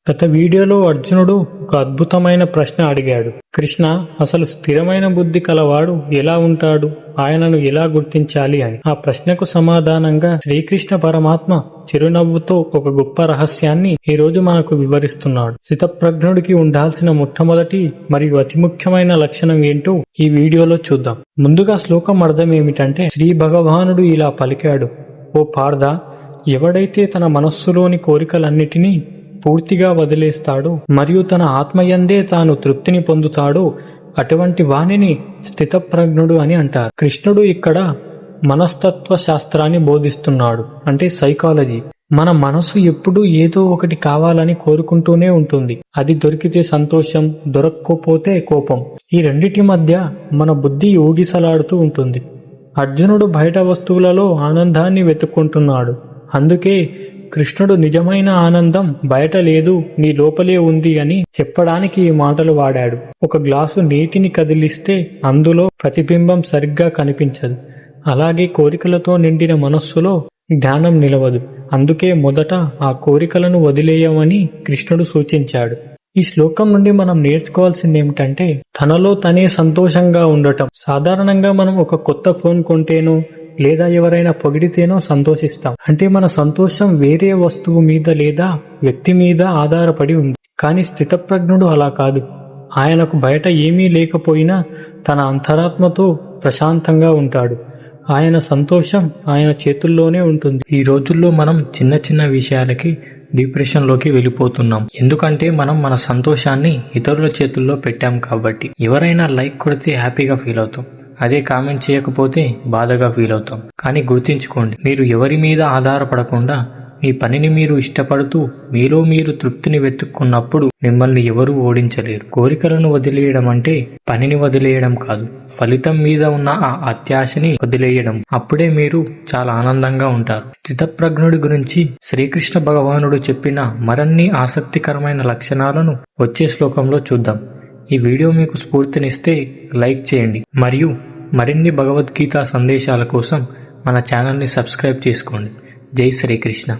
గత వీడియోలో అర్జునుడు ఒక అద్భుతమైన ప్రశ్న అడిగాడు. కృష్ణ, అసలు స్థిరమైన బుద్ధి కలవాడు ఎలా ఉంటాడు, ఆయనను ఎలా గుర్తించాలి అని. ఆ ప్రశ్నకు సమాధానంగా శ్రీకృష్ణ పరమాత్మ చిరునవ్వుతో ఒక గొప్ప రహస్యాన్ని ఈ రోజు మనకు వివరిస్తున్నాడు. స్థితప్రజ్ఞుడికి ఉండాల్సిన మొట్టమొదటి మరియు అతి ముఖ్యమైన లక్షణం ఏంటో ఈ వీడియోలో చూద్దాం. ముందుగా శ్లోకం అర్థం ఏమిటంటే, శ్రీ భగవానుడు ఇలా పలికాడు: ఓ పార్థ, ఎవడైతే తన మనస్సులోని కోరికలన్నిటినీ పూర్తిగా వదిలేస్తాడో మరియు తన ఆత్మయందే తాను తృప్తిని పొందుతాడో అటువంటి వాణిని స్థితప్రజ్ఞుడు అని అంటారు. కృష్ణుడు ఇక్కడ మనస్తత్వ శాస్త్రాన్ని బోధిస్తున్నాడు, అంటే సైకాలజీ. మన మనసు ఎప్పుడూ ఏదో ఒకటి కావాలని కోరుకుంటూనే ఉంటుంది. అది దొరికితే సంతోషం, దొరక్కపోతే కోపం. ఈ రెండిటి మధ్య మన బుద్ధి ఊగిసలాడుతూ ఉంటుంది. అర్జునుడు బయట వస్తువులలో ఆనందాన్ని వెతుక్కుంటున్నాడు. అందుకే కృష్ణుడు నిజమైన ఆనందం బయట లేదు, నీ లోపలే ఉంది అని చెప్పడానికి ఈ మాటలు వాడాడు. ఒక గ్లాసు నీటిని కదిలిస్తే అందులో ప్రతిబింబం సరిగ్గా కనిపించదు. అలాగే కోరికలతో నిండిన మనస్సులో జ్ఞానం నిలవదు. అందుకే మొదట ఆ కోరికలను వదిలేయమని కృష్ణుడు సూచించాడు. ఈ శ్లోకం నుండి మనం నేర్చుకోవాల్సింది ఏమిటంటే, తనలో తనే సంతోషంగా ఉండటం. సాధారణంగా మనం ఒక కొత్త ఫోన్ కొంటేనో లేదా ఎవరైనా పొగిడితేనో సంతోషిస్తాం. అంటే మన సంతోషం వేరే వస్తువు మీద లేదా వ్యక్తి మీద ఆధారపడి ఉంది. కానీ స్థితప్రజ్ఞుడు అలా కాదు. ఆయనకు బయట ఏమీ లేకపోయినా తన అంతరాత్మతో ప్రశాంతంగా ఉంటాడు. ఆయన సంతోషం ఆయన చేతుల్లోనే ఉంటుంది. ఈ రోజుల్లో మనం చిన్న చిన్న విషయాలకి డిప్రెషన్లోకి వెళ్ళిపోతున్నాం. ఎందుకంటే మనం మన సంతోషాన్ని ఇతరుల చేతుల్లో పెట్టాం కాబట్టి. ఎవరైనా లైక్ కొడితే హ్యాపీగా ఫీల్ అవుతాం, అదే కామెంట్ చేయకపోతే బాధగా ఫీల్ అవుతాం. కానీ గుర్తించుకోండి, మీరు ఎవరి మీద ఆధారపడకుండా మీ పనిని మీరు ఇష్టపడుతూ మీలో మీరు తృప్తిని వెతుక్కున్నప్పుడు మిమ్మల్ని ఎవరూ ఓడించలేరు. కోరికలను వదిలేయడం అంటే పనిని వదిలేయడం కాదు, ఫలితం మీద ఉన్న ఆ అత్యాశని వదిలేయడం. అప్పుడే మీరు చాలా ఆనందంగా ఉంటారు. స్థితప్రజ్ఞుడి గురించి శ్రీకృష్ణ భగవానుడు చెప్పిన మరిన్ని ఆసక్తికరమైన లక్షణాలను వచ్చే శ్లోకంలో చూద్దాం. ఈ వీడియో మీకు స్ఫూర్తినిస్తే లైక్ చేయండి మరియు మరిన్ని భగవద్గీత సందేశాల కోసం మన ఛానల్ని సబ్స్క్రైబ్ చేసుకోండి. జై శ్రీకృష్ణ.